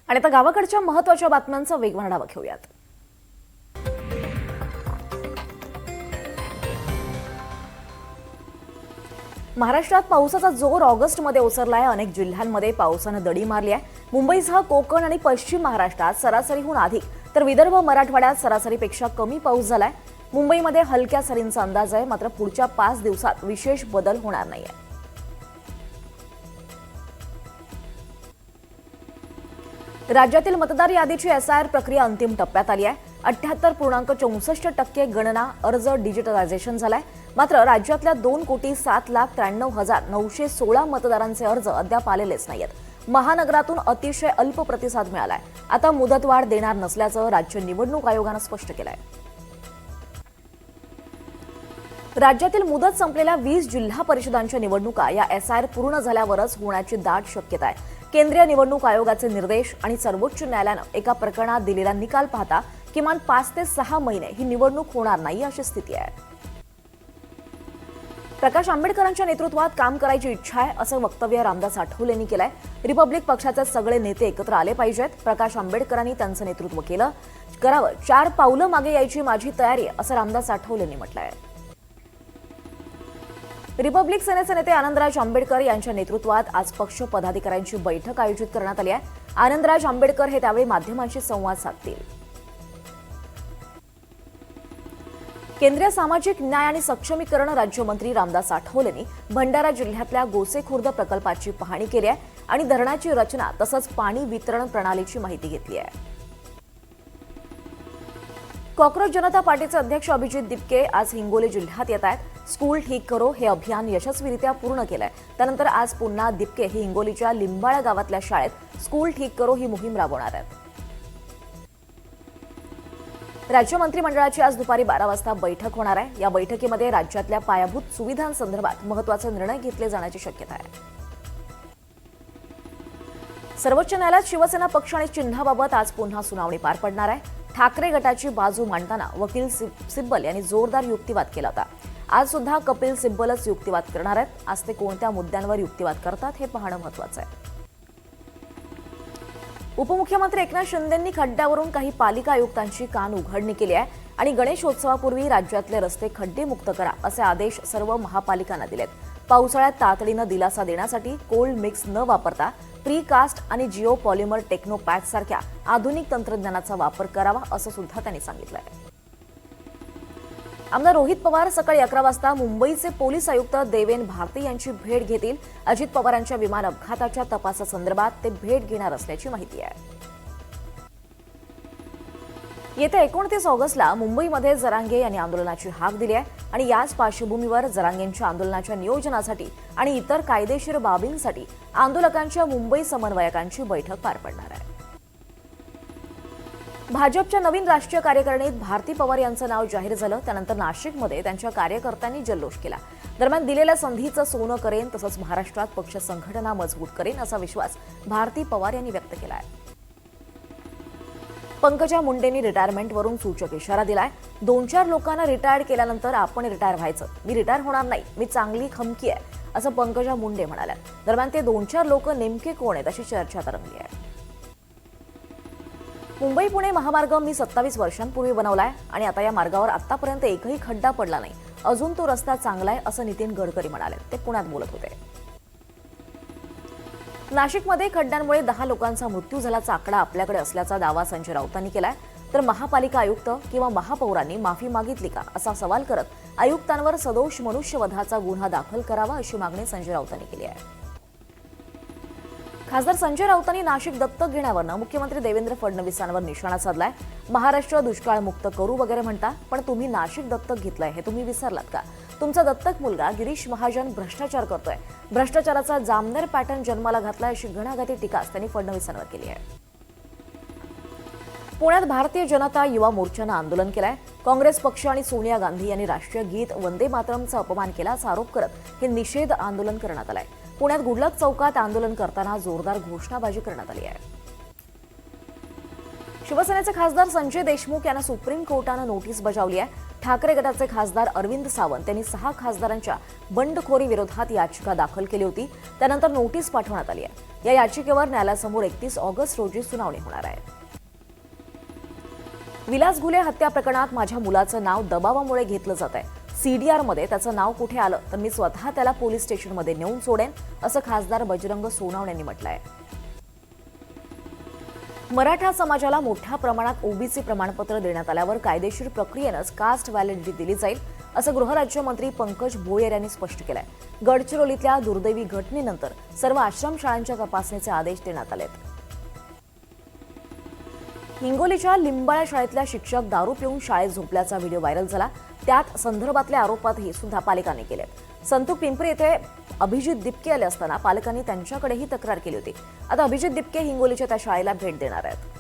आणि आता गावाकडच्या महत्त्वाच्या बातम्यांचा वेगवान आढावा घेऊयात. महाराष्ट्रात पावसाचा जोर ऑगस्टमध्ये ओसरलाय. अनेक जिल्ह्यांमध्ये पावसानं दडी मारली आहे. मुंबईसह कोकण आणि पश्चिम महाराष्ट्रात सरासरीहून अधिक तर विदर्भ मराठवाड्यात सरासरीपेक्षा कमी पाऊस झालाय. मुंबईमध्ये हलक्या सरींचा अंदाज आहे, मात्र पुढच्या 5 दिवसात विशेष बदल होणार नाहीये. राज्यातील मतदार यादीची एसआयआर प्रक्रिया अंतिम टप्प्यात आली आहे. 78.64% गणना अर्ज डिजिटलायझेशन झालाय. मात्र राज्यातल्या 2,07,93,916 मतदारांचे अर्ज अद्याप आलेलेच नाहीत. महानगरातून अतिशय अल्प प्रतिसाद मिळालाय. आता मुदतवाढ देणार नसल्याचं राज्य निवडणूक आयोगानं स्पष्ट केलंय. राज्यातील मुदत संपलेल्या 20 जिल्हा परिषदांच्या निवडणुका या एसआयआर पूर्ण झाल्यावरच होण्याची दाट शक्यता आहे. केंद्रीय निवडणूक आयोगाचे निर्देश आणि सर्वोच्च न्यायालयानं एका प्रकरणात दिलेला निकाल पाहता किमान 5 ते 6 महिने ही निवडणूक होणार नाही अशी स्थिती आहे. प्रकाश आंबेडकरांच्या नेतृत्वात काम करायची इच्छा आहे असं वक्तव्य रामदास आठवले यांनी केलंय. रिपब्लिक पक्षाचे सगळे नेते एकत्र आले पाहिजेत. प्रकाश आंबेडकरांनी त्यांचं नेतृत्व करावं. 4 पावलं मागे यायची माझी तयारी आहे असं रामदास आठवले यांनी म्हटलंय. रिपब्लिक सेनेचे नेते आनंदराज आंबेडकर यांच्या नेतृत्वात आज पक्ष पदाधिकाऱ्यांची बैठक आयोजित करण्यात आली आहे. आनंदराज आंबेडकर हे त्यावेळी माध्यमांशी संवाद साधतील. केंद्रीय सामाजिक न्याय आणि सक्षमीकरण राज्यमंत्री रामदास आठवले यांनी भंडारा जिल्ह्यातल्या गोसेखुर्द प्रकल्पाची पाहणी केली आहे आणि धरणाची रचना तसंच पाणी वितरण प्रणालीची माहिती घेतली आहे. कॉक्रोच जनता पार्टीचे अध्यक्ष अभिजित दिपके आज हिंगोली जिल्ह्यात येत आहेत. स्कूल ठीक करो हे अभियान यशस्वीरित्या पूर्ण केलंय. त्यानंतर आज पुन्हा दिपके हे हिंगोलीच्या लिंबाळा गावातल्या शाळेत स्कूल ठीक करो ही मोहीम राबवणार आहेत. राज्य मंत्रिमंडळाची आज दुपारी 12 वाजता बैठक होणार आहे. या बैठकीमध्ये राज्यातल्या पायाभूत सुविधांसंदर्भात महत्त्वाचे निर्णय घेतले जाण्याची शक्यता आहे. सर्वोच्च न्यायालयात शिवसेना पक्ष आणि चिन्हाबाबत आज पुन्हा सुनावणी पार पडणार आहे. ठाकरे गटाची बाजू मांडताना वकील सिब्बल यांनी जोरदार युक्तिवाद केला होता. आज सुद्धा कपिल सिब्बलच युक्तिवाद करणार आहेत. आज ते कोणत्या मुद्द्यांवर युक्तिवाद करतात हे पाहणं महत्त्वाचं आहे. उपमुख्यमंत्री एकनाथ शिंदेंनी खड्ड्यावरून काही पालिका आयुक्तांची कान उघडणी केली आहे आणि गणेशोत्सवापूर्वी राज्यातले रस्ते खड्डेमुक्त करा असे आदेश सर्व महापालिकांना दिलेत. पावसाळ्यात तातडीनं दिलासा देण्यासाठी कोल्ड मिक्स न वापरता प्रीकास्ट आणि जिओ पॉलिमर टेक्नोपॅक सारख्या आधुनिक तंत्रज्ञानाचा वापर करावा असं सुद्धा त्यांनी सांगितलंय. आमदार रोहित पवार सकाळी 11 वाजता मुंबईचे पोलीस आयुक्त देवेन भारती यांची भेट घेतील. अजित पवारांच्या विमान अपघाताच्या तपासासंदर्भात ते भेट घेणार असल्याची माहिती आहे. येत्या 29 ऑगस्टला मुंबईमध्ये जरांगे यांनी आंदोलनाची हाक दिली आहे आणि याच पार्श्वभूमीवर जरांगेंच्या आंदोलनाच्या नियोजनासाठी आणि इतर कायदेशीर बाबींसाठी आंदोलकांच्या मुंबई समन्वयकांची बैठक पार पडणार आहे. भाजपच्या नवीन राष्ट्रीय कार्यकारिणीत भारती पवार यांचं नाव जाहीर झालं. त्यानंतर नाशिकमध्ये त्यांच्या कार्यकर्त्यांनी जल्लोष केला. दरम्यान दिलेल्या संधीचं सोनं करेन तसंच महाराष्ट्रात पक्ष संघटना मजबूत करेन असा विश्वास भारती पवार यांनी व्यक्त केला आहे. पंकजा मुंडेंनी रिटायरमेंटवरून सूचक इशारा दिलाय. 2-4 लोकांना रिटायर्ड केल्यानंतर आपण रिटायर व्हायचं. मी रिटायर होणार नाही, मी चांगली खमकी आहे असं पंकजा मुंडे म्हणाल्या. दरम्यान ते 2-4 लोक नेमके कोण आहेत अशी चर्चा तरंगली आहे. मुंबई पुणे महामार्ग मी 27 वर्षांपूर्वी बनवलाय आणि आता या मार्गावर आतापर्यंत एकही खड्डा पडला नाही. अजून तो रस्ता चांगला आहे असं नितीन गडकरी म्हणाले. ते पुण्यात बोलत होते. नाशिकमध्ये खड्ड्यांमुळे 10 लोकांचा मृत्यू झाल्याचा आकडा आपल्याकडे असल्याचा दावा संजय राऊतांनी केलाय. तर महापालिका आयुक्त किंवा महापौरांनी माफी मागितली का असा सवाल करत आयुक्तांवर सदोष मनुष्यवधाचा गुन्हा दाखल करावा अशी मागणी संजय राऊतांनी केली आहे. खासदार संजय राऊतांनी नाशिक दत्तक घेण्यावरनं मुख्यमंत्री देवेंद्र फडणवीसांवर निशाणा साधलाय. महाराष्ट्र दुष्काळमुक्त करू वगैरे म्हणता, पण तुम्ही नाशिक दत्तक घेतलंय हे तुम्ही विसरलात का? तुमचा दत्तक मुलगा गिरीश महाजन भ्रष्टाचार करतोय. भ्रष्टाचाराचा जामनेर पॅटर्न जन्माला घातलाय अशी घणाघाती टीका त्यांनी फडणवीसांवर केली आहे. पुण्यात भारतीय जनता युवा मोर्चानं आंदोलन केलंय. काँग्रेस पक्ष आणि सोनिया गांधी यांनी राष्ट्रीय गीत वंदे मातरमचा अपमान केल्याचा आरोप करत हे निषेध आंदोलन करण्यात आलंय. पुण्यात गुडलक चौकात आंदोलन करताना जोरदार घोषणाबाजी करण्यात आली आहे. शिवसेनेचे खासदार संजय देशमुख यांना सुप्रीम कोर्टानं नोटीस बजावली आहे. ठाकरे गटाचे खासदार अरविंद सावंत यांनी 6 खासदारांच्या बंडखोरी विरोधात याचिका दाखल केली होती. त्यानंतर नोटीस पाठवण्यात आली आहे. या याचिकेवर न्यायालयासमोर 31 ऑगस्ट रोजी सुनावणी होणार आहे. विलास घुले हत्या प्रकरणात माझ्या मुलाचं नाव दबावामुळे घेतलं जात आहे. सीडीआरमध्ये त्याचं नाव कुठे आलं तर मी स्वतः त्याला पोलीस स्टेशनमध्ये नेऊन सोडेन, असं खासदार बजरंग सोनवणे यांनी म्हटलं आहे. मराठा समाजाला मोठ्या प्रमाणात ओबीसी प्रमाणपत्र देण्यात आल्यावर कायदेशीर प्रक्रियेनंच कास्ट व्हॅलिडिटी दिली जाईल, असं गृहराज्यमंत्री पंकज भोयर यांनी स्पष्ट केलंय. गडचिरोलीतल्या दुर्दैवी घटनेनंतर सर्व आश्रमशाळांच्या तपासणीचे आदेश देण्यात आलेत. हिंगोलीच्या लिंबाळा शाळेतल्या शिक्षक दारू पिऊन शाळेत झोपल्याचा व्हिडिओ व्हायरल झाला. त्यात संदर्भातल्या आरोपातही सुद्धा पालकांनी केलेत. संतूर पिंपरी येथे अभिजित दिपके आले असताना पालकांनी त्यांच्याकडेही तक्रार केली होती. आता अभिजित दिपके हिंगोलीच्या त्या शाळेला भेट देणार आहेत.